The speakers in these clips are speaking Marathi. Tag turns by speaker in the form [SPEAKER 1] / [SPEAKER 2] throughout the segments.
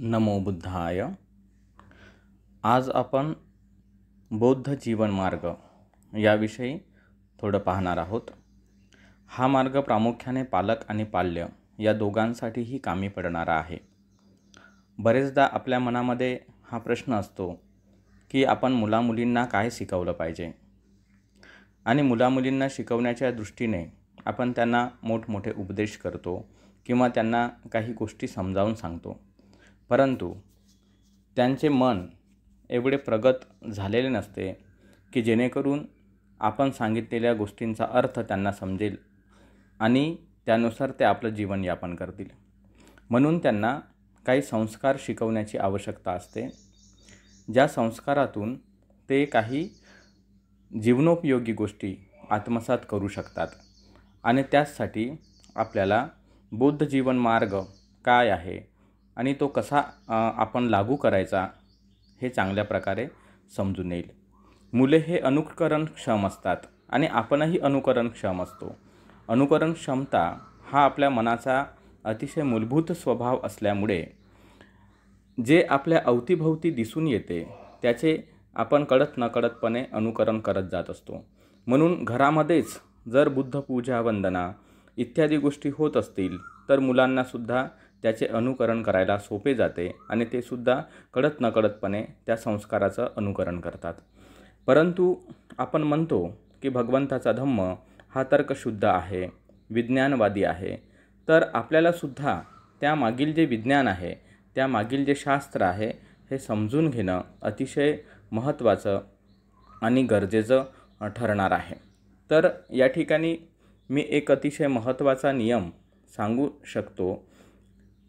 [SPEAKER 1] नमो बुद्धाय। आज आपण बौद्ध जीवन मार्ग याविषयी थोडं पाहणार आहोत। हा मार्ग प्रामुख्याने पालक आणि पाल्य या दोघांसाठीही कामी पडणारा आहे। बरेचदा आपल्या मनामध्ये हा प्रश्न असतो की आपण मुलामुलींना काय शिकवलं पाहिजे, आणि मुलामुलींना शिकवण्याच्या दृष्टीने आपण त्यांना मोठमोठे उपदेश करतो किंवा त्यांना काही गोष्टी समजावून सांगतो, परंतु त्यांचे मन एवढे प्रगत झालेले नसते की जेणेकरून आपण सांगितलेल्या गोष्टींचा अर्थ त्यांना समजेल आणि त्यानुसार ते आपलं जीवनयापन करतील। म्हणून त्यांना काही संस्कार शिकवण्याची आवश्यकता असते, ज्या संस्कारातून ते काही जीवनोपयोगी गोष्टी आत्मसात करू शकतात। आणि त्यासाठी आपल्याला बौद्ध जीवन मार्ग काय आहे आणि तो कसा आपण लागू करायचा हे चांगल्या प्रकारे समजून येईल। मुले हे अनुकरणक्षम असतात आणि आपणही अनुकरणक्षम असतो। अनुकरण क्षमता हा आपल्या मनाचा अतिशय मूलभूत स्वभाव असल्यामुळे जे आपल्या अवतीभवती दिसून येते त्याचे आपण कळत नकळतपणे अनुकरण करत जात असतो। म्हणून घरामध्येच जर बुद्ध पूजा वंदना इत्यादी गोष्टी होत असतील तर मुलांनासुद्धा त्याचे अनुकरण करायला सोपे जाते आणि ते सुद्धा कळत नकळतपणे त्या संस्काराचं अनुकरण करतात। परंतु आपण म्हणतो की भगवंताचा धम्म हा तर्कशुद्ध आहे, विज्ञानवादी आहे, तर आपल्यालासुद्धा त्यामागील जे विज्ञान आहे, त्यामागील जे शास्त्र आहे हे समजून घेणं अतिशय महत्त्वाचं आणि गरजेचं ठरणार आहे। तर या ठिकाणी मी एक अतिशय महत्त्वाचा नियम सांगू शकतो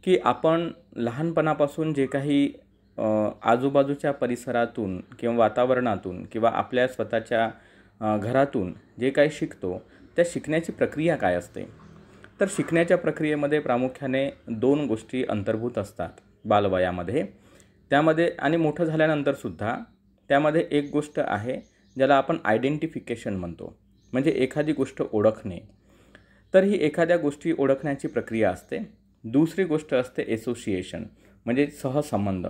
[SPEAKER 1] की आपण लहानपणापासून जे काही आजूबाजूच्या परिसरातून किंवा वातावरणातून किंवा आपल्या स्वतःच्या घरातून जे काही शिकतो त्या शिकण्याची प्रक्रिया काय असते, तर शिकण्याच्या प्रक्रियेमध्ये प्रामुख्याने 2 गोष्टी अंतर्भूत असतात बालवयामध्ये, त्यामध्ये आणि मोठं झाल्यानंतरसुद्धा त्यामध्ये एक गोष्ट आहे ज्याला आपण आयडेंटिफिकेशन म्हणतो, म्हणजे एखादी गोष्ट ओळखणे। तर ही एखाद्या गोष्टी ओळखण्याची प्रक्रिया असते। दुसरी गोष्ट असते एसोसिएशन, म्हणजे सहसंबंध।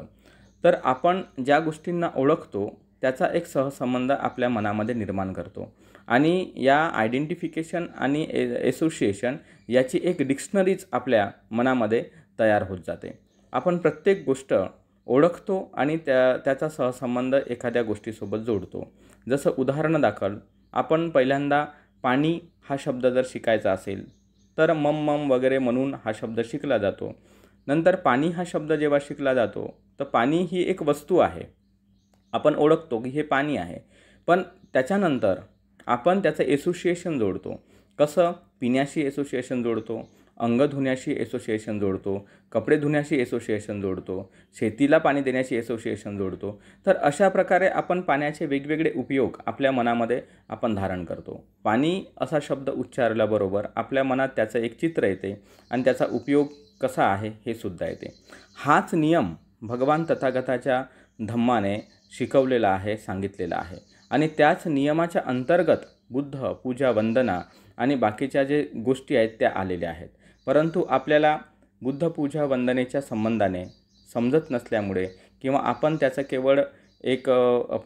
[SPEAKER 1] तर आपण ज्या गोष्टींना ओळखतो त्याचा एक सहसंबंध आपल्या मनामध्ये निर्माण करतो आणि या आयडेंटिफिकेशन आणि एसोसिएशन याची एक डिक्शनरीज आपल्या मनामध्ये तयार होत जाते। आपण प्रत्येक गोष्ट ओळखतो आणि त्याचा सहसंबंध एखाद्या गोष्टीसोबत जोडतो। जसं उदाहरणादाखल आपण पहिल्यांदा पाणी हा शब्द जर शिकायचा असेल तर मम मम वगैरे म्हणून हा शब्द शिकला जातो। नंतर पाणी हा शब्द जेव्हा शिकला जातो तर पाणी ही एक वस्तू आहे, आपण ओळखतो की हे पाणी आहे, पण त्याच्यानंतर आपण त्याचं एसोसिएशन जोडतो। कसं? पिण्याशी एसोसिएशन जोडतो, अंग धुण्याशी एसोसिएशन जोडतो, कपडे धुण्याशी एसोसिएशन जोडतो, शेतीला पाणी देण्याशी एसोसिएशन जोडतो। तर अशा प्रकारे आपण पाण्याचे वेगवेगळे उपयोग आपल्या मनामध्ये आपण धारण करतो। पाणी असा शब्द उच्चारल्याबरोबर आपल्या मनात त्याचं एक चित्र येते आणि त्याचा उपयोग कसा आहे हे सुद्धा येते। हाच नियम भगवान तथागताच्या धम्माने शिकवलेला आहे, सांगितलेला आहे आणि त्याच नियमाच्या अंतर्गत बुद्ध पूजा वंदना आणि बाकीच्या जे गोष्टी आहेत त्या आलेल्या आहेत। परंतु आपल्याला बुद्ध पूजा वंदनेच्या संबंधाने समजत नसल्यामुळे किंवा आपण त्याचं केवळ एक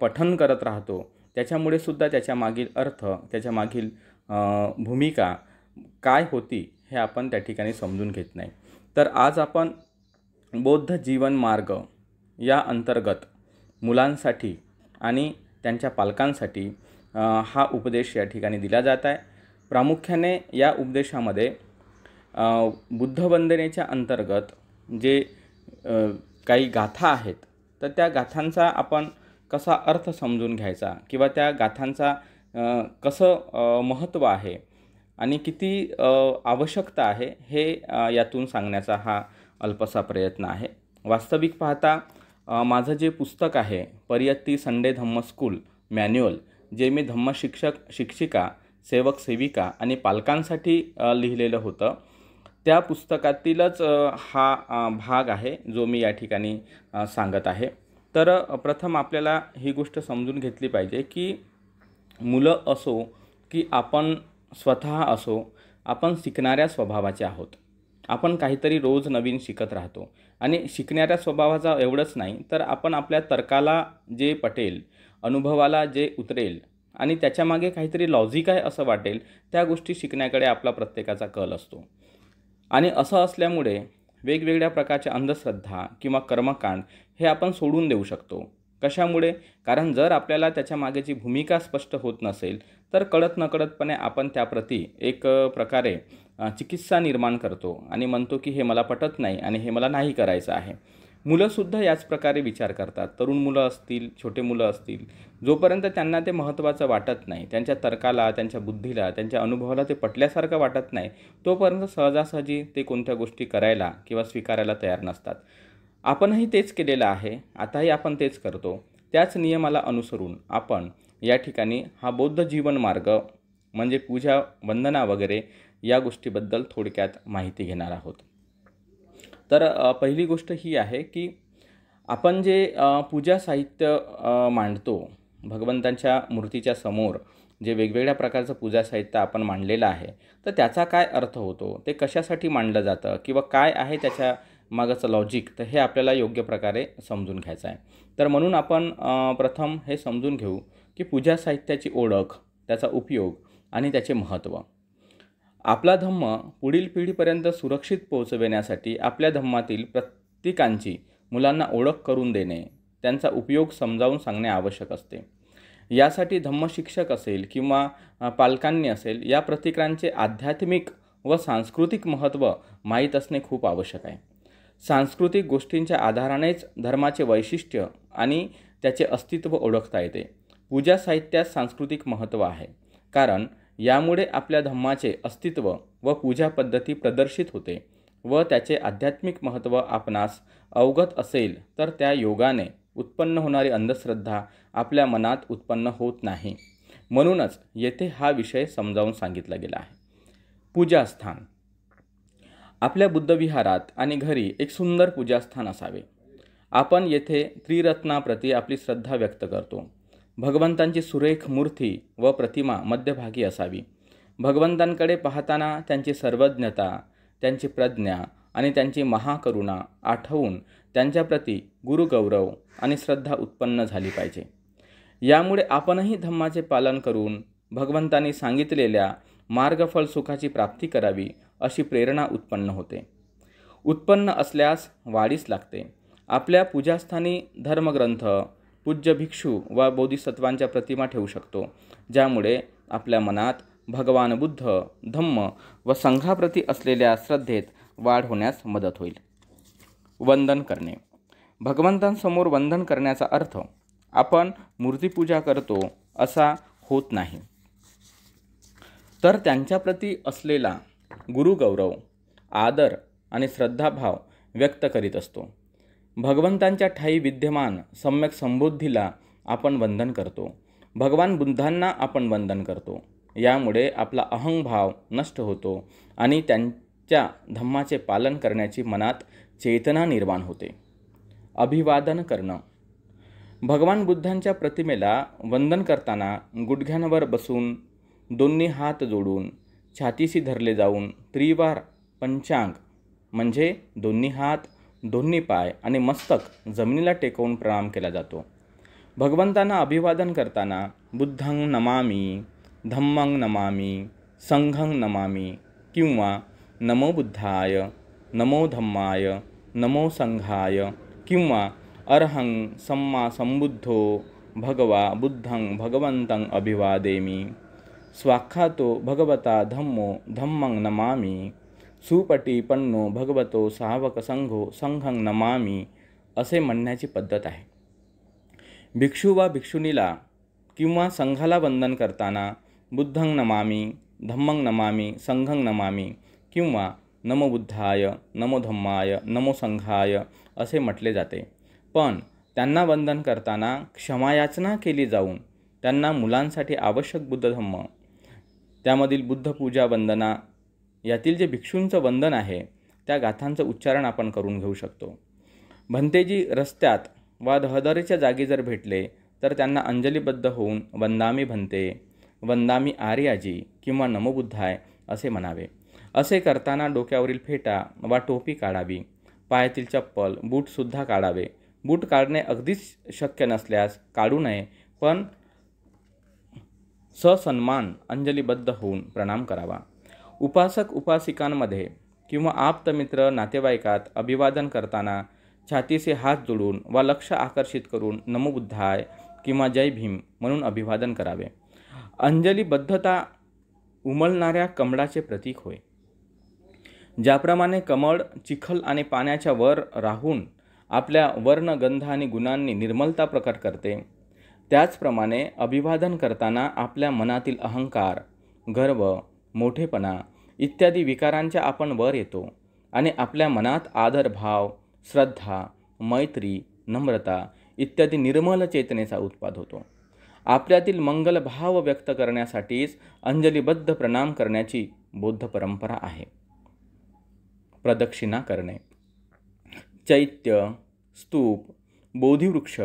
[SPEAKER 1] पठण करत राहतो, त्याच्यामुळे सुद्धा त्याच्या मागील अर्थ, त्याच्या मागील भूमिका काय होती हे आपण त्या ठिकाणी समजून घेत नाही। तर आज आपण बौद्ध जीवन मार्ग या अंतर्गत मुलांसाठी आणि त्यांच्या पालकांसाठी हा उपदेश या ठिकाणी दिला जात आहे। प्रामुख्याने या उपदेशामध्ये बुद्ध वंदनेच्या अंतर्गत जे काही गाथा आहेत तर त्या गाथांचा आपण कसा अर्थ समजून घ्यायचा किंवा त्या गाथांचा कसं महत्त्व आहे आणि किती आवश्यकता आहे हे यातून सांगण्याचा हा अल्पसा प्रयत्न आहे। वास्तविक पाहता माझं जे पुस्तक आहे परियत्ती संडे धम्म स्कूल मॅन्युअल, जे मी धम्म शिक्षिका, सेवक सेविका आणि पालकांसाठी लिहिलेलं होतं, त्या पुस्तकातीलच हा भाग आहे जो मी या ठिकाणी सांगत आहे। तर प्रथम आपल्याला ही गोष्ट समजून घेतली पाहिजे की मुलं असो की आपण स्वतः असो, आपण शिकणाऱ्या स्वभावाचे आहोत। आपण काहीतरी रोज नवीन शिकत राहतो आणि शिकणाऱ्या स्वभावाचा एवढंच नाही तर आपण आपल्या तर्काला जे पटेल, अनुभवाला जे उतरेल आणि त्याच्यामागे काहीतरी लॉजिक आहे असं वाटेल त्या गोष्टी शिकण्याकडे आपला प्रत्येकाचा कल असतो. आणि असं असल्यामुळे वेगवेगळ्या प्रकारच्या अंधश्रद्धा किंवा कर्मकांड हे आपण सोडून देऊ शकतो. कशामुळे? कारण जर आपल्याला त्याच्या मागेची भूमिका स्पष्ट होत नसेल तर कळत नकळतपणे आपण त्याप्रती एक प्रकारे चिकित्सा निर्माण करतो आणि म्हणतो की हे मला पटत नाही आणि हे मला नाही करायचं आहे. मुलंसुद्धा याच प्रकारे विचार करतात. तरुण मुलं असतील, छोटे मुलं असतील, जोपर्यंत त्यांना ते महत्त्वाचं वाटत नाही, त्यांच्या तर्काला, त्यांच्या बुद्धीला, त्यांच्या अनुभवाला ते पटल्यासारखं वाटत नाही, तोपर्यंत सहजासहजी ते कोणत्या गोष्टी करायला किंवा स्वीकारायला तयार नसतात. आपणही तेच केलेलं आहे. आताही आपण तेच करतो. त्याच नियमाला अनुसरून आपण या ठिकाणी हा बौद्ध जीवन मार्ग म्हणजे पूजा, वंदना वगैरे या गोष्टीबद्दल थोडक्यात माहिती घेणार आहोत. तर पहिली गोष्ट ही आहे की आपण जे पूजा साहित्य मांडतो, भगवंतांच्या मूर्तीच्या समोर जे वेगवेगळ्या प्रकारचं पूजा साहित्य आपण मांडलेलं आहे, तर त्याचा काय अर्थ होतो, ते कशासाठी मांडलं जातं किंवा काय आहे त्याच्या मागचं लॉजिक, तर हे आपल्याला योग्य प्रकारे समजून घ्यायचं आहे. तर म्हणून आपण प्रथम हे समजून घेऊ की पूजा साहित्याची ओळख, त्याचा उपयोग आणि त्याचे महत्त्व. आपला धम्म पुढील पिढीपर्यंत सुरक्षित पोहोचविण्यासाठी आपल्या धम्मातील प्रत्येकांची मुलांना ओळख करून देणे, त्यांचा उपयोग समजावून सांगणे आवश्यक असते. यासाठी धम्मशिक्षक असेल किंवा पालकांनी असेल, या प्रतीकांचे आध्यात्मिक व सांस्कृतिक महत्त्व माहीत असणे खूप आवश्यक आहे. सांस्कृतिक गोष्टींच्या आधारानेच धर्माचे वैशिष्ट्य आणि त्याचे अस्तित्व ओळखता येते. पूजा साहित्यात सांस्कृतिक महत्त्व आहे, कारण यामुळे आपल्या धम्माचे अस्तित्व व पूजा पद्धती प्रदर्शित होते व त्याचे आध्यात्मिक महत्त्व आपणास अवगत असेल तर त्या योगाने उत्पन्न होणारी अंधश्रद्धा आपल्या मनात उत्पन्न होत नाही. म्हणूनच येथे हा विषय समजावून सांगितला गेला आहे. पूजास्थान. आपल्या बुद्धविहारात आणि घरी एक सुंदर पूजास्थान असावे. आपण येथे त्रिरत्नाप्रती आपली श्रद्धा व्यक्त करतो. भगवंतांची सुरेख मूर्ती व प्रतिमा मध्यभागी असावी. भगवंतांकडे पाहताना त्यांची सर्वज्ञता, त्यांची प्रज्ञा आणि त्यांची महाकरुणा आठवून त्यांच्याप्रती गुरुगौरव आणि श्रद्धा उत्पन्न झाली पाहिजे. यामुळे आपणही धम्माचे पालन करून भगवंतांनी सांगितलेल्या मार्गफळ सुखाची प्राप्ती करावी अशी प्रेरणा उत्पन्न होते. उत्पन्न असल्यास वाढीस लागते. आपल्या पूजास्थानी धर्मग्रंथ, पूज्य भिक्षू व बोधिसत्वांच्या प्रतिमा ठेवू शकतो, ज्यामुळे आपल्या मनात भगवान बुद्ध, धम्म व संघाप्रती असलेल्या श्रद्धेत वाढ होण्यास मदत होईल. वंदन करणे. भगवंतांसमोर वंदन करण्याचा अर्थ आपण मूर्तीपूजा करतो असा होत नाही, तर त्यांच्याप्रती असलेला गुरुगौरव, आदर आणि श्रद्धाभाव व्यक्त करीत असतो. भगवंतांच्या ठायी विद्यमान सम्यक संबुद्धीला आपण वंदन करतो. भगवान बुद्धांना आपण वंदन करतो. यामुळे आपला अहंभाव नष्ट होतो आणि त्यांच्या धम्माचे पालन करण्याची मनात चेतना निर्माण होते. अभिवादन करणं. भगवान बुद्धांच्या प्रतिमेला वंदन करताना गुडघ्यांवर बसून, दोन्ही हात जोडून, छातीशी धरले जाऊन त्रिवार पंचांग म्हणजे दोन्ही हात, दोन्ही पाय आणि मस्तक जमिनीला टेकवून प्रणाम केला जातो. भगवंतांना अभिवादन करताना बुद्धं नमामि, धम्मं नमामि, संघं नमामि किंवा नमो बुद्धाय, नमो धम्माय, नमो संघाय किंवा अर्हं सम्मा संबुद्धो भगवा बुद्धं भगवन्तं अभिवादेमि, स्वाख्यातो भगवता धम्मो धम्मं नमामि, सुपटीपन्नो भगवतो सावक संघो संघं नमामि असे म्हणण्याची पद्धत आहे. भिक्षू वा भिक्षुनीला किंवा संघाला वंदन करताना बुद्धं नमामि, धम्मं नमामि, संघं नमामि किंवा नमो बुद्धाय, नमो धम्माय, नमो संघाय असे म्हटले जाते. पण त्यांना वंदन करताना क्षमायाचना केली जाऊन त्यांना मुलांसाठी आवश्यक बुद्धधम्म, त्यामधील बुद्धपूजा वंदना यातील जे भिक्षूंचं वंदन आहे त्या गाथांचं उच्चारण आपण करून घेऊ शकतो. भंतेजी रस्त्यात वा रहदारीच्या जागी जर भेटले तर त्यांना अंजलीबद्ध होऊन वंदामी भंते, वंदामी आर्याजी किंवा नमो बुद्धाय असे म्हणावे. असे करताना डोक्यावरील फेटा वा टोपी काढावी. पायातील चप्पल, बूटसुद्धा काढावे. बूट काढणे अगदीच शक्य नसल्यास काढू नये, पण ससन्मान अंजलीबद्ध होऊन प्रणाम करावा. उपासक उपासिकांमध्ये किंवा आप्तमित्र नातेवाईकात अभिवादन करताना छातीचे हात जोडून वा लक्ष आकर्षित करून नमो बुद्धाय किंवा जय भीम म्हणून अभिवादन करावे. अंजलीबद्धता उमलणाऱ्या कमळाचे प्रतीक होय. ज्याप्रमाणे कमळ चिखल आणि पाण्याच्या वर राहून आपल्या वर्ण, गंध आणि गुणांनी निर्मलता प्रकट करते, त्याचप्रमाणे अभिवादन करताना आपल्या मनातील अहंकार, गर्व, मोठेपणा इत्यादी विकारांच्या आपण वर येतो आणि आपल्या मनात आदरभाव, श्रद्धा, मैत्री, नम्रता इत्यादी निर्मल चेतनेचा उत्पाद होतो. आपल्यातील मंगल भाव व्यक्त करण्यासाठीच अंजलीबद्ध प्रणाम करण्याची बौद्ध परंपरा आहे. प्रदक्षिणा करणे. चैत्य, स्तूप, बोधिवृक्ष,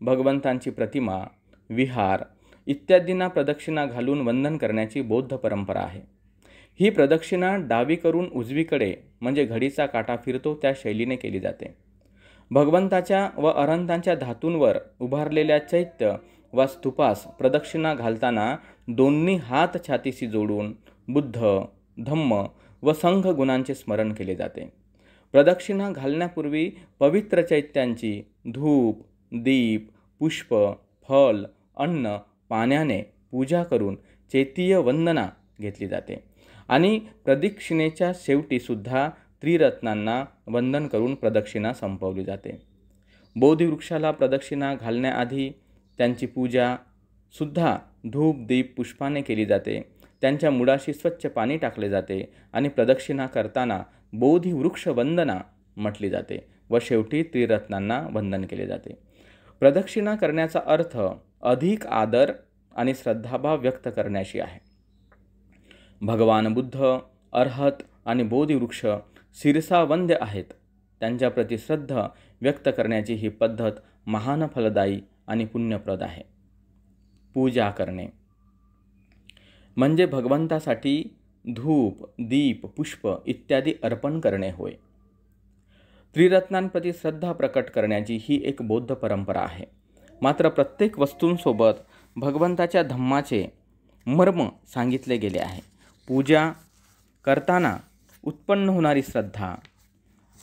[SPEAKER 1] भगवंतांची प्रतिमा, विहार इत्यादींना प्रदक्षिणा घालून वंदन करण्याची बौद्ध परंपरा आहे. ही प्रदक्षिणा डावीकडून उजवीकडे म्हणजे घडीचा काटा फिरतो त्या शैलीने केली जाते. भगवंताच्या व अनंतांच्या धातूंवर उभारलेल्या चैत्य वा स्तूपास प्रदक्षिणा घालताना दोन्ही हात छातीशी जोडून बुद्ध, धम्म व संघ गुणांचे स्मरण केले जाते. प्रदक्षिणा घालण्यापूर्वी पवित्र चैत्यांची धूप, दीप, पुष्प, फल, अन्न, पाण्याने पूजा करून चैतीय वंदना घेतली जाते आणि प्रदक्षिणेच्या शेवटी सुद्धा त्रिरत्नांना वंदन करून प्रदक्षिणा संपवली जाते. बोधिवृक्षाला प्रदक्षिणा घालण्याआधी त्यांची पूजा सुद्धा धूप, दीप, पुष्पाने केली जाते. त्यांच्या मुळाशी स्वच्छ पाणी टाकले जाते आणि प्रदक्षिणा करताना बोधिवृक्ष वंदना म्हटली जाते व शेवटी त्रिरत्नांना वंदन केले जाते. प्रदक्षिणा करण्याचा अर्थ अधिक आदर आणि श्रद्धाभाव व्यक्त करण्याशी आहे. भगवान बुद्ध, अर्हत आणि बोधिवृक्ष शिरसावंद्य आहेत. त्यांच्याप्रती श्रद्धा व्यक्त करण्याची ही पद्धत महान फलदायी आणि पुण्यप्रद आहे. पूजा करणे म्हणजे भगवंतासाठी धूप, दीप, पुष्प इत्यादी अर्पण करणे होय. त्रिरत्नांप्रती श्रद्धा प्रकट करण्याची ही एक बौद्ध परंपरा आहे. मात्र प्रत्येक वस्तूंसोबत भगवंताच्या धम्माचे मर्म सांगितले गेले आहे. पूजा करताना उत्पन्न होणारी श्रद्धा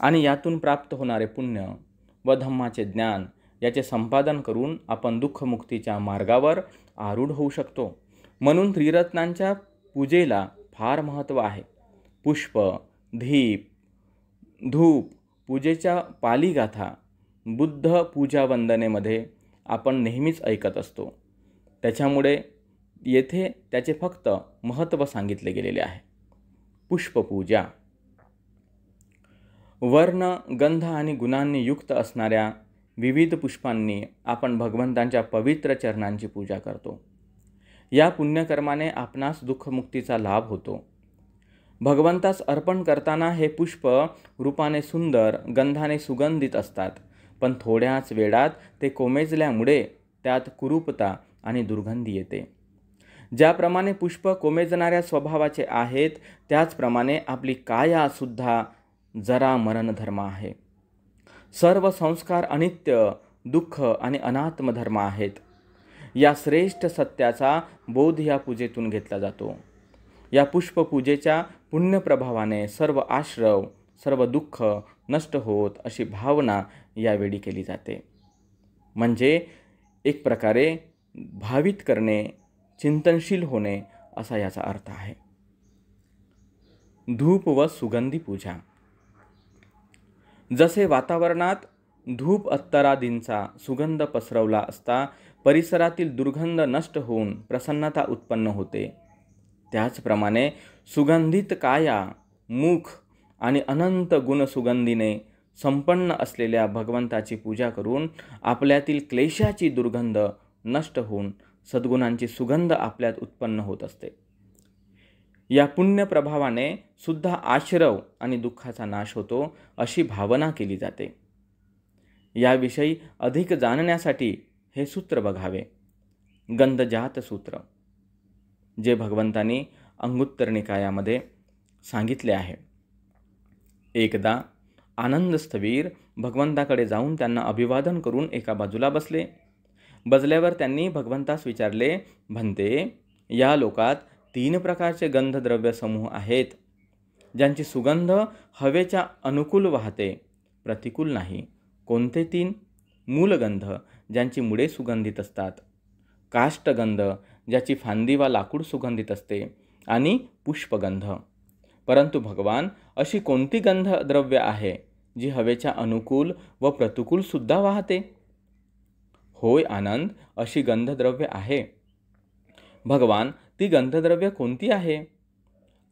[SPEAKER 1] आणि यातून प्राप्त होणारे पुण्य व धम्माचे ज्ञान याचे संपादन करून आपण दुःखमुक्तीच्या मार्गावर आरूढ होऊ शकतो. म्हणून त्रिरत्नांच्या पूजेला फार महत्त्व आहे. पुष्प, दीप, धूप पूजेच्या पालीगाथा बुद्ध पूजा वंदनेमध्ये आपण नेहमीच ऐकत असतो. त्याच्यामुळे येथे त्याचे फक्त महत्त्व सांगितले गेलेले आहे. पुष्पपूजा. वर्ण, गंध आणि गुणांनी युक्त असणाऱ्या विविध पुष्पांनी आपण भगवंतांच्या पवित्र चरणांची पूजा करतो. या पुण्यकर्माने आपणास दुःखमुक्तीचा लाभ होतो. भगवंतास अर्पण करताना हे पुष्प रूपाने सुंदर, गंधाने सुगंधित असतात, पण थोड्याच वेळात ते कोमेजल्यामुळे त्यात कुरूपता आणि दुर्गंधी येते. ज्याप्रमाणे पुष्प कोमेजणाऱ्या स्वभावाचे आहेत, त्याचप्रमाणे आपली कायासुद्धा जरा मरणधर्म आहे. सर्व संस्कार अनित्य, दुःख आणि अनात्म धर्म आहेत. या श्रेष्ठ सत्याचा बोध या पूजेतून घेतला जातो. या पुष्पपूजेच्या पुण्यप्रभावाने सर्व आश्रव, सर्व दुःख नष्ट होत अशी भावना यावेळी केली जाते. म्हणजे एक प्रकारे भावित करणे, चिंतनशील होणे असा याचा अर्थ आहे. धूप व सुगंधी पूजा. जसे वातावरणात धूप अत्तरादींचा सुगंध पसरवला असता परिसरातील दुर्गंध नष्ट होऊन प्रसन्नता उत्पन्न होते, त्याचप्रमाणे सुगंधित काया, मुख आणि अनंत गुणसुगंधीने संपन्न असलेल्या भगवंताची पूजा करून आपल्यातील क्लेशाची दुर्गंध नष्ट होऊन सद्गुणांची सुगंध आपल्यात उत्पन्न होत असते. या पुण्यप्रभावाने सुद्धा आश्रव आणि दुःखाचा नाश होतो अशी भावना केली जाते. याविषयी अधिक जाणण्यासाठी हे सूत्र बघावे. गंधजात सूत्र, जे भगवंतांनी अंगुत्तर निकायामध्ये सांगितले आहे. एकदा आनंद स्थवीर भगवंताकडे जाऊन त्यांना अभिवादन करून एका बाजूला बसले. बसल्यावर त्यांनी भगवंतास विचारले, भन्ते, या लोकात 3 प्रकारचे गंधद्रव्य समूह आहेत, ज्यांची सुगंध हवेच्या अनुकूल वाहते, प्रतिकूल नाही. कोणते 3? मूलगंध, ज्यांची मुळे सुगंधित असतात, काष्ठगंध, ज्याची फांदी वा लाकूड सुगंधित असते, आणि पुष्पगंध. परंतु भगवान, अशी कोणती गंधद्रव्य आहे जी हवेच्या अनुकूल व प्रतिकूल सुद्धा वाहते? होय आनंद, अशी गंधद्रव्य आहे. भगवान, ती गंधद्रव्य कोणती आहे?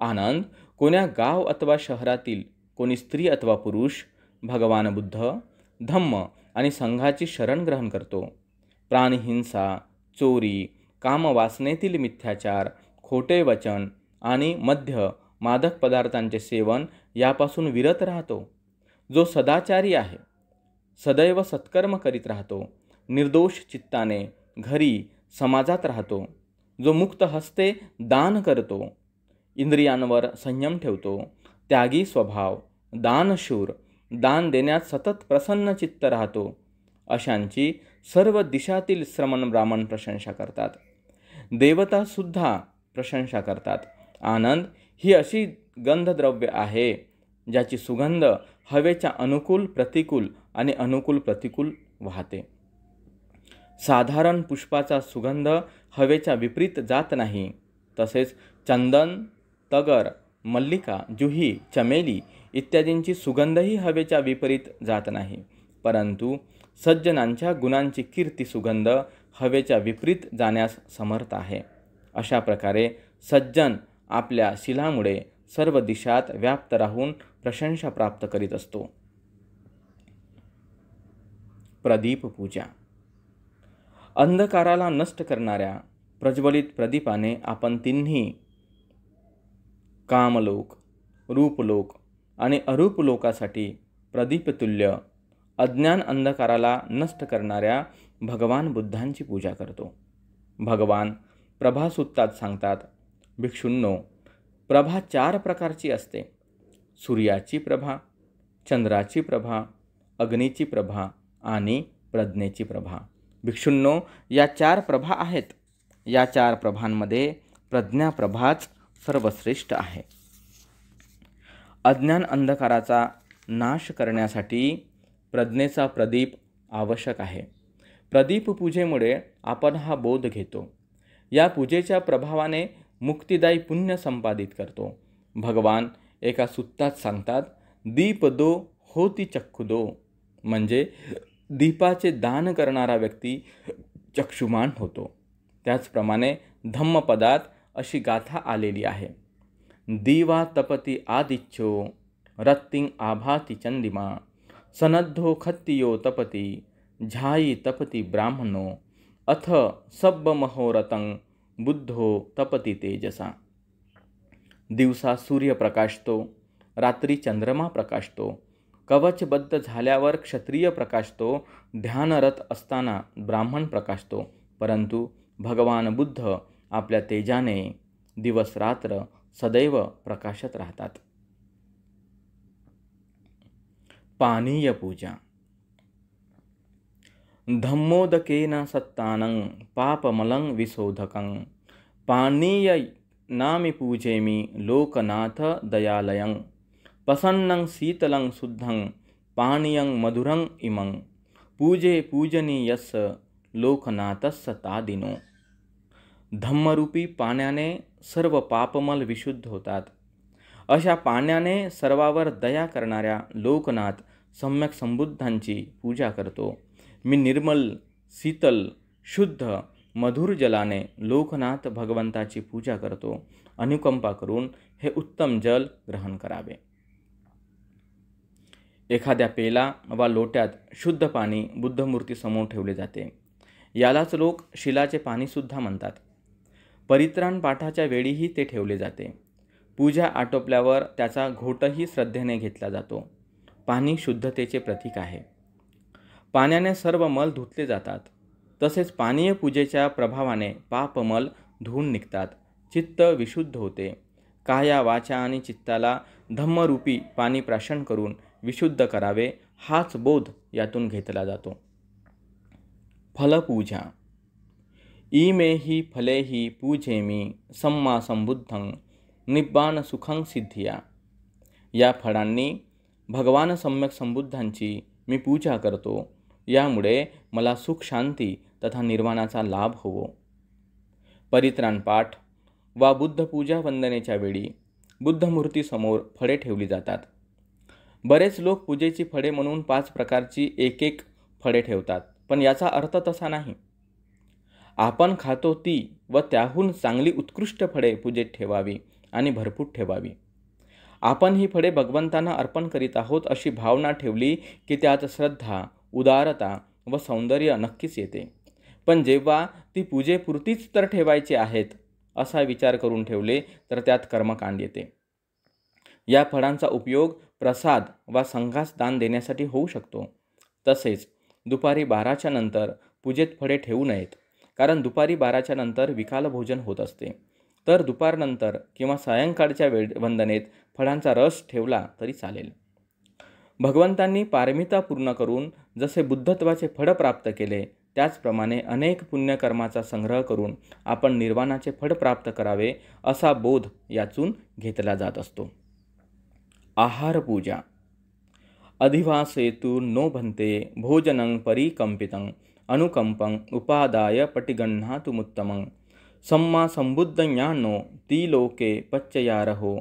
[SPEAKER 1] आनंद, कोण्या गाव अथवा शहरातील कोणी स्त्री अथवा पुरुष भगवान बुद्ध, धम्म आणि संघाची शरण ग्रहण करतो, प्राणिहिंसा, चोरी, कामवासनेतील मिथ्याचार, खोटे वचन आणि मद्य मादक पदार्थांचे सेवन यापासून विरत राहतो, जो सदाचारी आहे, सदैव सत्कर्म करीत राहतो, निर्दोष चित्ताने घरी समाजात राहतो, जो मुक्त हस्ते दान करतो, इंद्रियांवर संयम ठेवतो, त्यागी स्वभाव, दानशूर, दान देण्यात सतत प्रसन्न चित्त राहतो, अशांची सर्व दिशातील श्रमण ब्राह्मण प्रशंसा करतात. देवता सुद्धा प्रशंसा करतात. आनंद, ही अशी गंधद्रव्य आहे ज्याची सुगंध हवेच्या अनुकूल प्रतिकूल आणि अनुकूल प्रतिकूल वाहते. साधारण पुष्पाचा सुगंध हवेच्या विपरीत जात नाही. तसेच चंदन, तगर, मल्लिका, जुही, चमेली इत्यादींची सुगंधही हवेच्या विपरीत जात नाही. परंतु सज्जनांच्या गुणांची कीर्ती सुगंध हवेच्या विपरीत जाण्यास समर्थ आहे. अशा प्रकारे सज्जन आपल्या शीलामुळे सर्व दिशात व्याप्त राहून प्रशंसा प्राप्त करीत असतो. प्रदीप पूजा. अंधकाराला नष्ट करणाऱ्या प्रज्वलित प्रदीपाने आपण तिन्ही कामलोक, रूपलोक आणि अरूपलोकासाठी प्रदीपतुल्य अज्ञान अंधकाराला नष्ट करणाऱ्या भगवान बुद्धांची पूजा करतो. भगवान प्रभासुत्तात सांगतात, भिक्षूंनो, प्रभा 4 प्रकारची असते. सूर्याची प्रभा, चंद्राची प्रभा, अग्नीची प्रभा आणि प्रज्ञेची प्रभा. भिक्षूंनो, या 4 प्रभा आहेत. या 4 प्रभांमध्ये प्रज्ञाप्रभाच सर्वश्रेष्ठ आहे. अज्ञान अंधकाराचा नाश करण्यासाठी प्रज्ञेचा प्रदीप आवश्यक आहे. प्रदीप पूजेमुळे आपण हा बोध घेतो. या पूजेच्या प्रभावाने मुक्तिदायी पुण्य संपादित करतो. भगवान एका सुत्तात सांगतात, दीप दो होती चक्षु दो, म्हणजे दीपाचे दान करणारा व्यक्ती चक्षुमान होतो. त्याचप्रमाणे धम्मपदात अशी गाथा आलेली आहे. दिवा तपती आदिच्छो, रत्तिं आभाती चंदिमा, सनद्धो खत्तियो तपती, झाई तपती ब्राह्मणो, अथ सब्बमहोरतं बुद्धो तपती तेजसा. दिवसा सूर्य प्रकाशतो, रात्री चंद्रमा प्रकाशतो, कवचबद्ध झाल्यावर क्षत्रिय प्रकाशतो, ध्यानरत असताना ब्राह्मण प्रकाशतो. परंतु भगवान बुद्ध आपल्या तेजाने दिवस रात्र सदैव प्रकाशत राहतात. पानीय पूजा. धम्मोदकेन सत्तानं पापमलं विशोधकं, पानीय नामि पूजेमि लोकनाथ दयालयं, प्रसन्नं शीतलं शुद्धं पानीयं मधुरं इमं, पूजे पूजनीयस्य लोकनाथस्य तादिनो. धम्मरूपी पाण्याने सर्व पापमल विशुद्ध होतात. अशा पाण्याने सर्वावर दया करणाऱ्या लोकनाथ सम्यक संबुद्धांची पूजा करतो. मी निर्मल, शीतल, शुद्ध, मधुर जलाने लोकनाथ भगवंताची पूजा करतो. अनुकंपा करून हे उत्तम जल ग्रहण करावे. एखाद्या पेला वा लोट्यात शुद्ध पाणी बुद्धमूर्ती समोर ठेवले जाते. यालाच लोक शिलाचे पाणीसुद्धा म्हणतात. परित्राण पाठाच्या वेळीही ते ठेवले जाते. पूजा आटोपल्यावर त्याचा घोटही श्रद्धेने घेतला जातो. पाणी शुद्धतेचे प्रतीक आहे. पाण्याने सर्व मल धुतले जातात. तसेच पानीय पूजेच्या प्रभावाने पापमल धुवून निघतात. चित्त विशुद्ध होते. काया वाचा आणि चित्ताला धम्मरूपी पाणी प्राशन करून विशुद्ध करावे, हाच बोध यातून घेतला जातो. फलपूजा. इमे हि फलेहि पूजेमि सम्मा संबुद्धं निब्बाण सुखं सिद्धिया. या फळांनी भगवान सम्यक संबुद्धांची मी पूजा करतो, यामुळे मला सुख शांती तथा निर्वाणाचा लाभ होवो. परित्राण पाठ वा बुद्धपूजा वंदनेच्या वेळी बुद्धमूर्तीसमोर फळे ठेवली जातात. बरेच लोक पूजेची फळे म्हणून 5 प्रकारची एक फळे ठेवतात, पण याचा अर्थ तसा नाही. आपण खातो ती व त्याहून चांगली उत्कृष्ट फळे पूजेत ठेवावी आणि भरपूर ठेवावी. आपण ही फळे भगवंतांना अर्पण करीत आहोत अशी भावना ठेवली की त्यात श्रद्धा, उदारता व सौंदर्य नक्कीच येते. पण जेव्हा ती पूजेपुरतीच तर ठेवायची आहेत असा विचार करून ठेवले तर त्यात कर्मकांड येते. या फळांचा उपयोग प्रसाद वा संघास दान देण्यासाठी होऊ शकतो. तसेच दुपारी 12च्या नंतर पूजेत फळे ठेवू नयेत, कारण दुपारी 12च्या नंतर विकाल भोजन होत असते. तर दुपारनंतर किंवा सायंकाळच्या वंदनेत फळांचा रस ठेवला तरी चालेल. भगवंतांनी पारमिता पूर्ण करून जसे बुद्धत्वाचे फळ प्राप्त केले, त्याचप्रमाणे अनेक पुण्यकर्माचा संग्रह करून आपण निर्वाणाचे फळ प्राप्त करावे असा बोध यातून घेतला जात असतो. आहार पूजा. अधिवासेतु नो भन्ते भोजनं परिकंपितं अनुकंपं उपादाय पटिगह्णातुमुत्तमं सम्मा संबुद्धज्ञानो तीलोके पच्ययारहो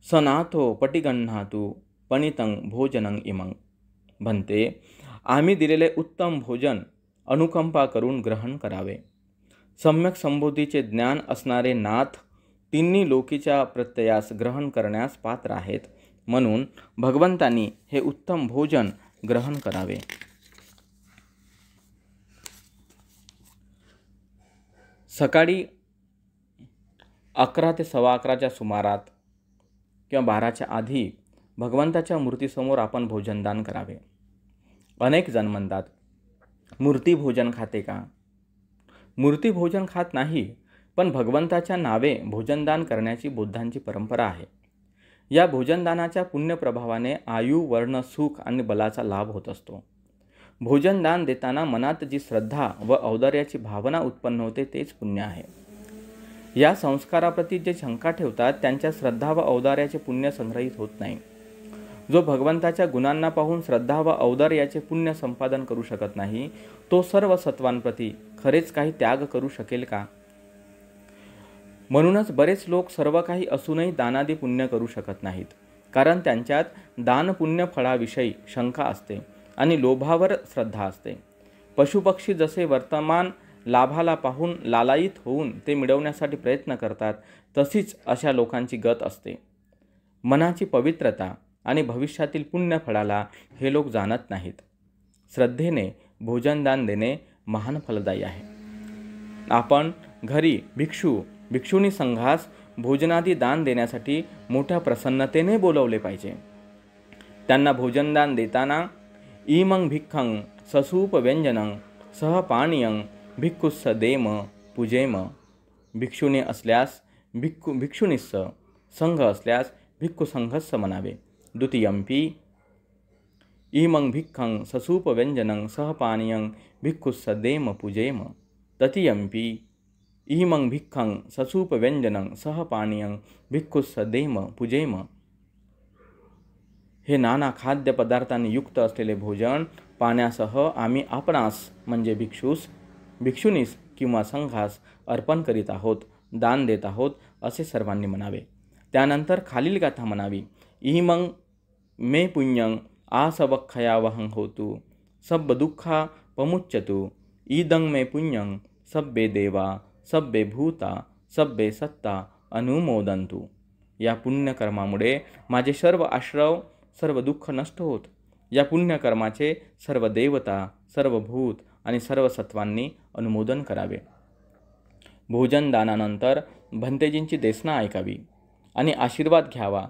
[SPEAKER 1] सनाथो पटिगह्णातु पणितं भोजनं इमं. भन्ते, आम्ही दिलेले उत्तम भोजन अनुकंपा करून ग्रहण करावे. सम्यक संबोधीचे ज्ञान असणारे नाथ तिन्ही लोकीच्या प्रत्ययास ग्रहण करण्यास पात्र आहेत, म्हणून भगवंतांनी हे उत्तम भोजन ग्रहण करावे. सकाळी 11 ते 11:15च्या सुमारात किंवा 12च्या आधी भगवंताच्या मूर्तीसमोर आपण भोजनदान करावे. अनेक जण म्हणतात, मूर्ती भोजन खाते का? मूर्ती भोजन खात नाही, पण भगवंताच्या नावे भोजनदान करण्याची बुद्धांची परंपरा आहे. या भोजनदानाच्या पुण्यप्रभावाने आयु, वर्ण, सुख आणि बलाचा लाभ होत असतो. भोजनदान देताना मनात जी श्रद्धा व औदार्याची भावना उत्पन्न होते तेच पुण्य आहे. या संस्काराप्रती जे शंका ठेवतात त्यांच्या श्रद्धा व औदार्याचे पुण्य संग्रहित होत नाही. जो भगवंताच्या गुणांना पाहून श्रद्धा व औदार्याचे पुण्य संपादन करू शकत नाही, तो सर्व सत्वांप्रती खरेच काही त्याग करू शकेल का? म्हणूनच बरेच लोक सर्व काही असूनही दानादी पुण्य करू शकत नाहीत, कारण त्यांच्यात दान पुण्य फळाविषयी शंका असते आणि लोभावर श्रद्धा असते. पशुपक्षी जसे वर्तमान लाभाला पाहून लालायित होऊन ते मिळवण्यासाठी प्रयत्न करतात, तशीच अशा लोकांची गत असते. मनाची पवित्रता आणि भविष्यातील पुण्यफळाला हे लोक जाणत नाहीत. श्रद्धेने भोजनदान देणे महान फलदायी आहे. आपण घरी भिक्षुनी संघास भोजनादी दान देण्यासाठी मोठ्या प्रसन्नतेने बोलवले पाहिजे. त्यांना भोजनदान देताना इमं भिक्खं ससूप व्यंजनं सह पानीयं भिक्खुस्स देम पूजेम. भिक्षुनी असल्यास भिक्षुनीस्स, संघ असल्यास भिक्खू संघस्स म्हणावे. द्वितीयंपि इमं भिक्खं ससूप व्यंजनं सह पानीयं भिक्खुस्स देम पूजेम. तृतीयंपि इमं भिक्खं ससूप व्यंजनं सह पानीयं भिक्खुस्स देम पूजेम. हे नाना खाद्य पदार्थांनी युक्त असलेले भोजन पाण्यासह आम्ही आपणास म्हणजे भिक्षुनीस किंवा संघास अर्पण करीत आहोत, दान देत आहोत असे सर्वांनी म्हणावे. त्यानंतर खालील गाथा म्हणावी. इमं मे पुण्यं आसवक्षयावहं होतु सब्ब दुःखा पमुच्यतु. इदं मे पुण्यं सब्बे देवा सब्बे भूता सब्बे सत्ता अनुमोदंतु. या पुण्यकर्मामुळे माझे सर्व आश्रव, सर्व दुःख नष्ट होत. या पुण्यकर्माचे सर्व देवता, सर्व भूत आणि सर्व सत्वांनी अनुमोदन करावे. भोजनदानानंतर भंतेजींची देसना ऐकावी आणि आशीर्वाद घ्यावा.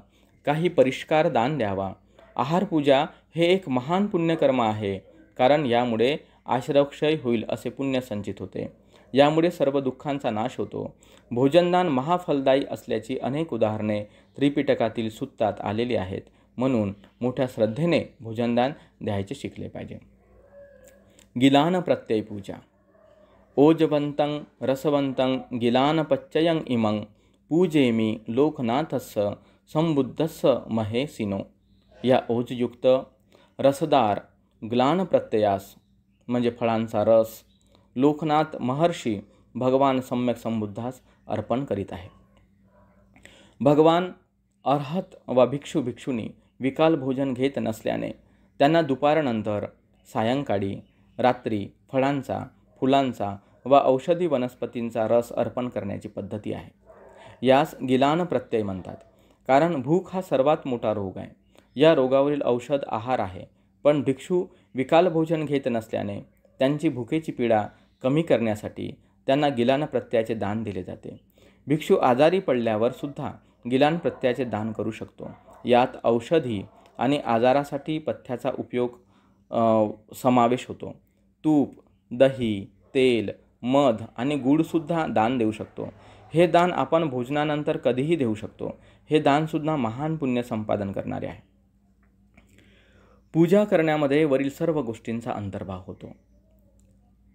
[SPEAKER 1] काही परिष्कार दान द्यावा. आहार पूजा हे एक महान पुण्यकर्म आहे, कारण यामुळे आश्रवक्षय होईल असे पुण्य संचित होते. यामुळे सर्व दुःखांचा नाश होतो. भोजनदान महाफलदायी असल्याची अनेक उदाहरणे त्रिपिटकातील सुत्तात आलेली आहेत. म्हणून मोठ्या श्रद्धेने भोजनदान द्यायचे शिकले पाहिजे. गिलान प्रत्यय पूजा. ओजवंतं रसवंतं गिलानपच्चयं इमं पूजेमि लोकनाथस्य संबुद्धस्य महेशिनो. या ओजयुक्त रसदार ग्लान प्रत्ययास म्हणजे फळांचा रस लोकनाथ महर्षी भगवान सम्यक संबुद्धास अर्पण करीत आहे. भगवान अर्हत व भिक्षू भिक्षुनी विकाल भोजन घेत नसल्याने त्यांना दुपारनंतर, सायंकाळी, रात्री फळांचा, फुलांचा व औषधी वनस्पतींचा रस अर्पण करण्याची पद्धती आहे. यास गिलान प्रत्यय म्हणतात. कारण भूक हा सर्वात मोठा रोग आहे. या रोगावरील औषध आहार आहे. पण भिक्षू विकाल भोजन घेत नसल्याने त्यांची भुकेची पीडा कमी करण्यासाठी त्यांना गिलान प्रत्ययाचे दान दिले जाते. भिक्षू आजारी पडल्यावर सुद्धा गिलान प्रत्ययाचे दान करू शकतो. यात औषधी आणि आजारासाठी पथ्याचा उपयोग समावेश होतो. तूप, दही, तेल, मध आणि गूळसुद्धा दान देऊ शकतो. हे दान आपण भोजनानंतर कधीही देऊ शकतो. हे दानसुद्धा महान पुण्य संपादन करणारे आहे. पूजा करण्यामध्ये वरील सर्व गोष्टींचा अंतर्भाव होतो.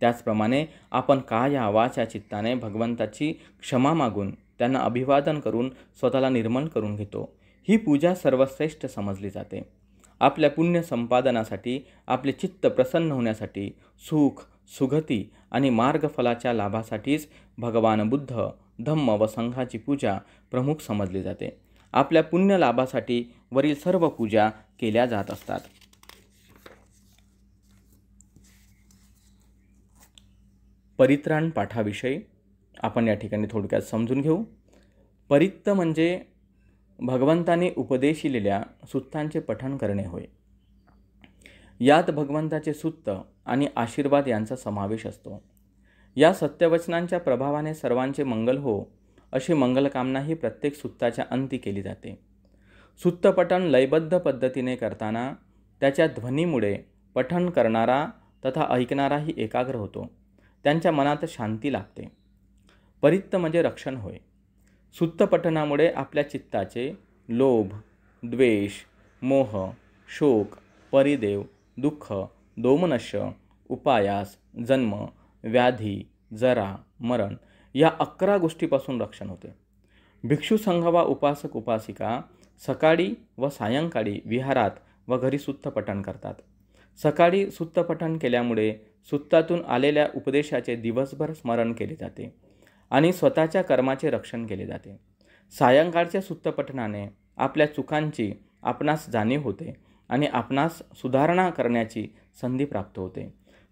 [SPEAKER 1] त्याचप्रमाणे आपण काया वाचा चित्ताने भगवंताची क्षमा मागून त्यांना अभिवादन करून स्वतःला निर्मल करून घेतो. ही पूजा सर्वश्रेष्ठ समजली जाते. आपल्या पुण्य संपादनासाठी, आपले चित्त प्रसन्न होण्यासाठी, सुख, सुगती आणि मार्गफलाच्या लाभासाठीच भगवान बुद्ध, धम्म व संघाची पूजा प्रमुख समजली जाते. आपल्या पुण्य लाभासाठी वरील सर्व पूजा केल्या जात असतात. परित्राण पाठाविषयी आपण या ठिकाणी थोडक्यात समजून घेऊ. परित्त म्हणजे भगवंताने उपदेशिलेल्या सुत्तांचे पठण करणे होय. यात भगवंताचे सुत्त आणि आशीर्वाद यांचा समावेश असतो. या सत्यवचनांच्या प्रभावाने सर्वांचे मंगल हो अशी मंगलकामनाही प्रत्येक सुत्ताच्या अंती केली जाते. सुत्तपठण लयबद्ध पद्धतीने करताना त्याच्या ध्वनीमुळे पठण करणारा तथा ऐकणाराही एकाग्र होतो. त्यांच्या मनात शांती लागते. परित्त म्हणजे रक्षण होय. सुत्तपठणामुळे आपल्या चित्ताचे लोभ, द्वेष, मोह, शोक, परिदेव, दुःख, दोमनश्य, उपायास, जन्म, व्याधी, जरा, मरण या 11 गोष्टीपासून रक्षण होते. भिक्षू संघ वा उपासक उपासिका सकाळी व सायंकाळी विहारात व घरी सुत्तपठण करतात. सकाळी सुत्तपठण केल्यामुळे सुत्तातून आलेल्या उपदेशाचे दिवसभर स्मरण केले जाते आणि स्वतःच्या कर्माचे रक्षण केले जाते. सायंकाळच्या सुत्तपठणाने आपल्या चुकांची आपणास जाणीव होते आणि आपणास सुधारणा करण्याची संधी प्राप्त होते.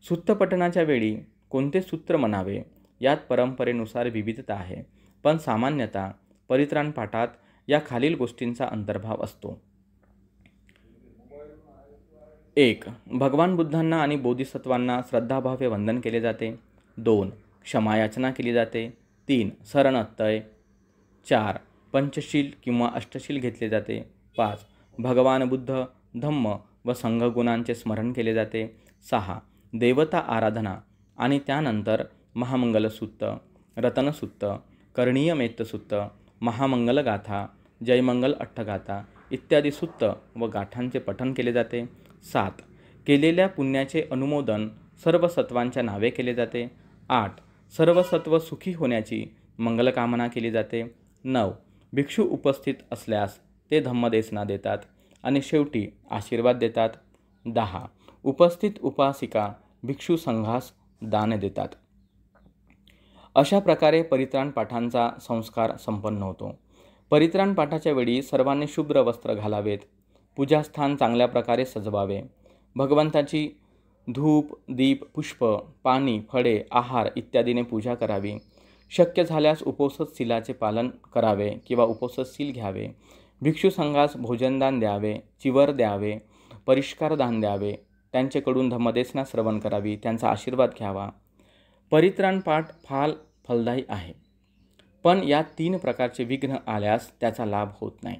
[SPEAKER 1] सुत्तपठणाच्या वेळी कोणते सूत्र म्हणावे यात परंपरेनुसार विविधता आहे, पण सामान्यतः परित्राण पाठात या खालील गोष्टींचा अंतर्भाव असतो. 1. भगवान बुद्धांना आणि बोधिसत्वांना श्रद्धाभावे वंदन केले जाते. 2. क्षमायाचना केली जाते. 3. शरणत्तय. 4. पंचशील किंवा अष्टशील घेतले जाते. 5. भगवान बुद्ध, धम्म व संघगुणांचे स्मरण केले जाते. 6. देवता आराधना आणि त्यानंतर महामंगलसूत्त, रतनसूत्त, करणीयमेत्तसूत्त, महामंगलगाथा, जयमंगल अठ्ठगाथा इत्यादी सूत्त व गाठांचे पठण केले जाते. 7. केलेल्या पुण्याचे अनुमोदन सर्व सत्वांच्या नावे केले जाते. 8. सर्व सत्व सुखी होण्याची मंगलकामना केली जाते. 9. भिक्षू उपस्थित असल्यास ते धम्मदेसना देतात आणि शेवटी आशीर्वाद देतात. 10. उपस्थित उपासिका भिक्षू संघास दान देतात. अशा प्रकारे परित्राण पाठांचा संस्कार संपन्न होतो. परित्राण पाठाच्या वेळी सर्वांनी शुभ्र वस्त्र घालावेत. पूजास्थान चांगल्या प्रकारे सजवावे. भगवंताची धूप, दीप, पुष्प, पाणी, फळे, आहार इत्यादीने पूजा करावी. शक्य झाल्यास उपोषणशीलाचे पालन करावे किंवा उपोषणशील घ्यावे. भिक्षू संघास भोजनदान द्यावे, चिवर द्यावे, परिष्कारदान द्यावे. त्यांच्याकडून धम्मदेसना श्रवण करावी, त्यांचा आशीर्वाद घ्यावा. परित्राण पाठ फार फलदायी आहे, पण यात 3 प्रकारचे विघ्न आल्यास त्याचा लाभ होत नाही.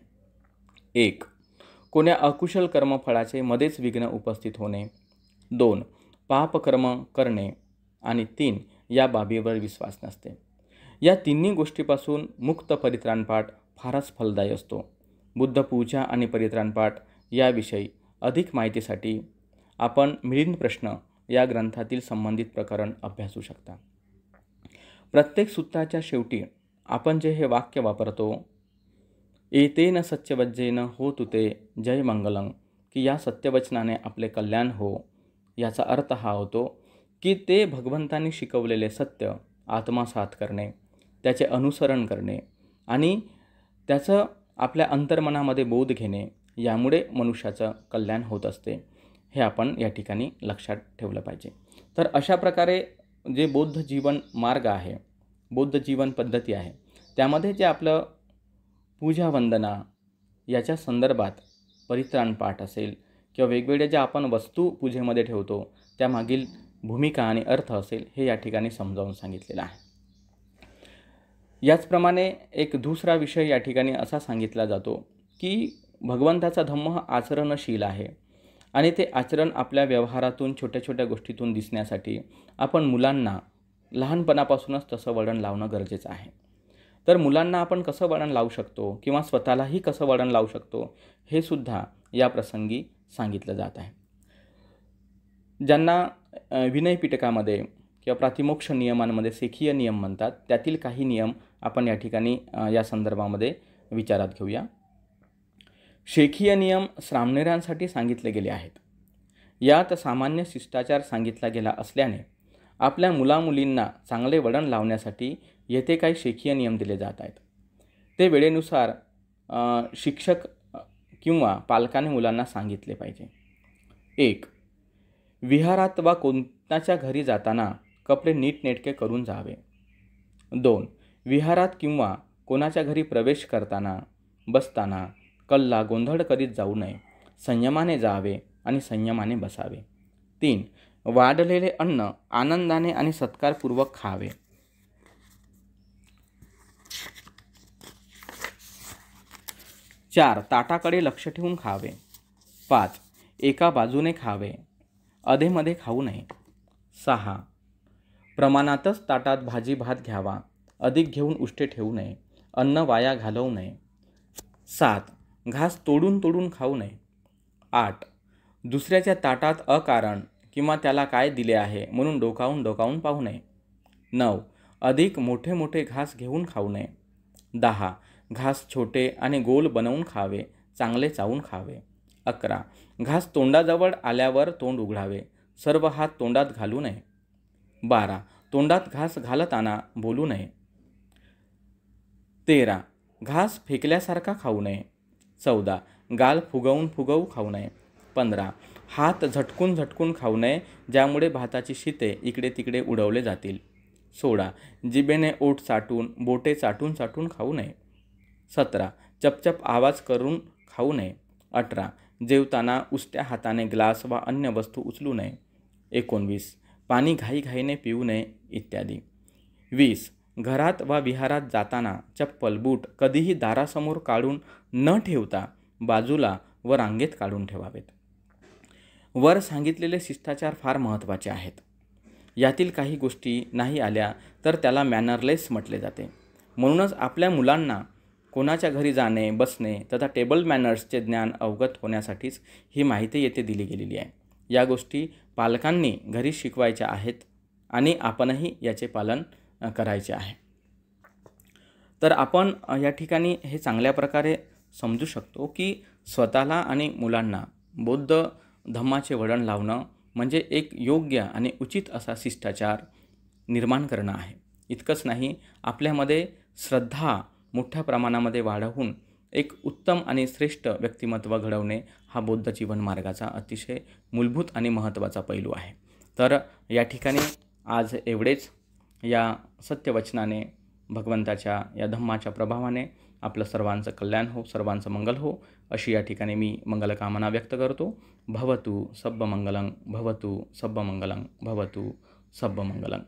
[SPEAKER 1] 1. कोण्या अकुशल कर्मफळाचे मध्येच विघ्न उपस्थित होणे. 2. पापकर्म करणे आणि 3. या बाबीवर विश्वास नसते. या तिन्ही गोष्टीपासून मुक्त परित्राणपाठ फारच फलदायी असतो. बुद्धपूजा आणि परित्राणपाठ याविषयी अधिक माहितीसाठी आपण मिलिंद प्रश्न या ग्रंथातील संबंधित प्रकरण अभ्यासू शकता. प्रत्येक सूत्राच्या शेवटी आपण जे हे वाक्य वापरतो, एतेन सत्यवज्जेन होतु ते जय मंगलम, की या सत्यवचनाने आपले कल्याण हो, याचा अर्थ हा होतो की ते भगवंतांनी शिकवलेले सत्य आत्मसात करणे, त्याचे अनुसरण करणे आणि त्याचं आपल्या अंतर्मनामध्ये बोध घेणे, यामुळे मनुष्याचं कल्याण होत असते. हे आपण या ठिकाणी लक्षात ठेवलं पाहिजे. तर अशा प्रकारे जे बौद्ध जीवन मार्ग आहे, बौद्ध जीवन पद्धती आहे, त्यामध्ये जे आपलं पूजा वंदना याच्या संदर्भात परित्राण पाठ असेल किंवा वेगवेगळ्या ज्या आपण वस्तू पूजेमध्ये ठेवतो त्यामागील भूमिका आणि अर्थ असेल, हे या ठिकाणी समजावून सांगितलेलं आहे. याचप्रमाणे एक दुसरा विषय या ठिकाणी असा सांगितला जातो की भगवंताचा धम्म हा आचरणशील आहे आणि ते आचरण आपल्या व्यवहारातून छोट्या छोट्या गोष्टीतून दिसण्यासाठी आपण मुलांना लहानपणापासूनच तसं वळण लावणं गरजेचं आहे. तर मुलांना आपण कसं वळण लावू शकतो किंवा स्वतःलाही कसं वळण लावू शकतो हे सुद्धा या प्रसंगी सांगितलं जात आहे. ज्यांना विनय पिटकामध्ये किंवा प्रातिमोक्ष नियमांमध्ये सेखीय नियम म्हणतात, त्यातील काही नियम आपण या ठिकाणी या संदर्भामध्ये विचारात घेऊया. शेखीय नियम श्रामणेरांसाठी सांगितले गेले आहेत. यात सामान्य शिष्टाचार सांगितला गेला असल्याने आपल्या मुलामुलींना चांगले वळण लावण्यासाठी येथे काही शेखीय नियम दिले जात आहेत. ते वेळेनुसार शिक्षक किंवा पालकाने मुलांना सांगितले पाहिजे. 1. विहारात वा कोणाच्या घरी जाताना कपडे नीटनेटके करून जावे. 2. विहारात किंवा कोणाच्या घरी प्रवेश करताना बसताना कल्ला गोंधळ करीत जाऊ नये. संयमाने जावे आणि संयमाने बसावे. 3. वाढलेले अन्न आनंदाने आणि सत्कारपूर्वक खावे. 4. ताटाकडे लक्ष ठेवून खावे. 5. एका बाजूने खावे, अधेमध्ये खाऊ नये. 6. प्रमाणातच ताटात भाजी भात घ्यावा, अधिक घेऊन उष्टे ठेवू नये, अन्न वाया घालवू नये. 7. घास तोडून तोडून खाऊ नये. 8. दुसऱ्याच्या ताटात अकारण किंवा त्याला काय दिले आहे म्हणून डोकावून पाहू नये. 9. अधिक मोठे मोठे घास घेऊन खाऊ नये. 10. घास छोटे आणि गोल बनवून खावे, चांगले चावून खावे. 11. घास तोंडाजवळ आल्यावर तोंड उघडावे, सर्व हात तोंडात घालू नये. 12. तोंडात घास घालताना बोलू नये. 13. घास फेकल्यासारखा खाऊ नये. 14. गाल फुगवून खाऊ नये. 15. हात झटकून खाऊ नये, ज्यामुळे भाताची शिते इकडे तिकडे उडवले जातील. 16. जिभेने ओठ चाटून, बोटे चाटून खाऊ नये. 17. चपचप आवाज करून खाऊ नये. 18. जेवताना उष्ट्या हाताने ग्लास वा अन्य वस्तू उचलू नये. 19. पाणी घाईघाईने पिऊ नये इत्यादी. 20. घरात वा विहारात जाताना चप्पल बूट कधीही दारासमोर काढून न ठेवता बाजूला व रांगेत काढून ठेवावेत. वर सांगितलेले शिष्टाचार फार महत्त्वाचे आहेत. यातील काही गोष्टी नाही आल्या तर त्याला मॅनरलेस म्हटले जाते. म्हणूनच आपल्या मुलांना कोणाच्या घरी जाणे, बसणे तथा टेबल मॅनर्सचे ज्ञान अवगत होण्यासाठीच ही माहिती येथे दिली गेलेली आहे. या गोष्टी पालकांनी घरी शिकवायच्या आहेत आणि आपणही याचे पालन करायचे आहे. तर आपण या ठिकाणी हे चांगल्या प्रकारे समजू शकतो की स्वतःला आणि मुलांना बौद्ध धम्माचे वळण लावणं म्हणजे एक योग्य आणि उचित असा शिष्टाचार निर्माण करणं आहे. इतकंच नाही, आपल्यामध्ये श्रद्धा मोठ्या प्रमाणामध्ये वाढवून एक उत्तम आणि श्रेष्ठ व्यक्तिमत्व घडवणे हा बौद्ध जीवन मार्गाचा अतिशय मूलभूत आणि महत्त्वाचा पैलू आहे. तर या ठिकाणी आज एवढेच. या सत्यवचनाने, भगवंताच्या या धम्माच्या प्रभावाने आपलं सर्वांचं कल्याण हो, सर्वांचं मंगल हो, अशी या ठिकाणी मी मंगलकामना व्यक्त करतो. भवतु सब्बमंगलं, भवतु सब्बमंगलं, भवतु सब्बमंगलं.